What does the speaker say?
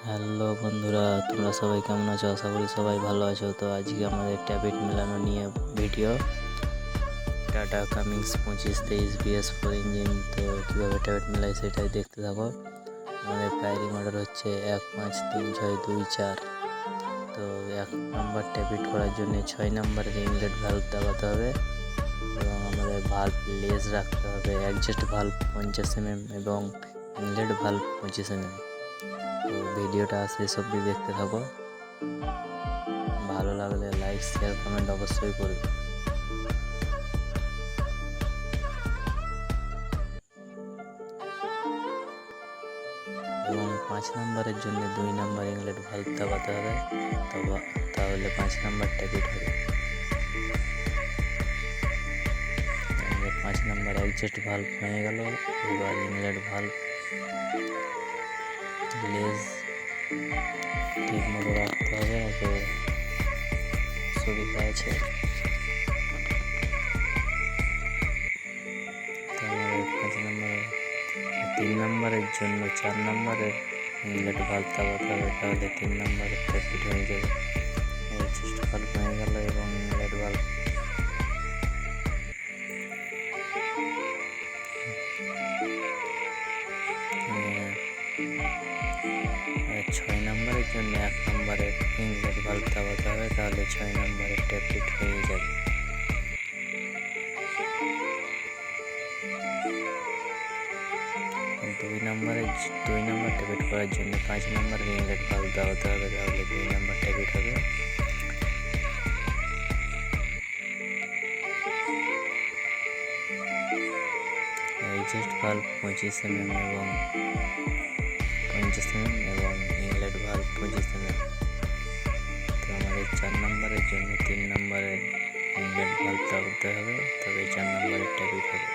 Hello বন্ধুরা, তোমরা সবাই কেমন আছো? আশা করি সবাই ভালো আছো। তো আজকে আমাদের ট্যাবলেট মেলানো নিয়ে video. Tata Cummins 2523 BS4 engine. তো কীভাবে ট্যাবলেট মেলায় সেটাই দেখতে থাকো। আমাদের ফায়ারিং অর্ডার হচ্ছে 153624। তো 1 নম্বর ট্যাবলেট করার জন্য 6 নম্বরের ইনলেট ভাল্ব দাবাতে হবে এবং আমাদের ভাল্ব লেস রাখতে হবে। অ্যাডজাস্ট ভাল্ব 50 mm এবং ইনলেট ভাল্ব 25 mm। তো ভিডিওটা শেষ অবধি দেখতে থাকো। ভালো লাগলে লাইক শেয়ার কমেন্ট অবশ্যই করবে। এবং 5 নম্বরের জন্য 2 নম্বর ইনলেট ভাল্ব দাবাতে হবে, তাহলে 5 নম্বর ট্যাবলেট হবে। 5 নম্বর অ্যাডজাস্ট ভাল্ব হয়ে গেল। এবার ইনলেট ভাল্ব লেজ ঠিক মতো রাখতে হবে, তো সুবিধা আছে। তো আমাদের 5 নম্বরে 3 নম্বরের জন্য 4 নম্বরের ইনলেট ভাল্ব দাবাতে হবে, তাহলে 3 নম্বরের ট্যাবলেট হয়ে যাবে। অ্যাডজাস্ট ভাল্ব হয়ে গেল এবং ইনলেট ভাল্ব 6 নম্বরের জন্য 1 নম্বরের ইনলেট ভাল্ব দাবাতে হবে, তাহলে 6 নম্বরের ট্যাবলেট হয়ে যাবে। দুই নম্বর ট্যাবলেট করার জন্য 5 নম্বরের ইনলেট ভাল্ব দাবাতে হবে, তাহলে 2 নম্বর ট্যাবলেট হবে। অ্যাডজাস্ট ভাল্ব 25 mm এবং 50 mm এবং ইনলেট ভাল্ব 25 mm। তো আমাদের 4 নম্বরের জন্য 3 নম্বরের ইনলেট ভাল্ব দাবাতে হবে, তবে 4 নম্বরের ট্যাবলেট হবে।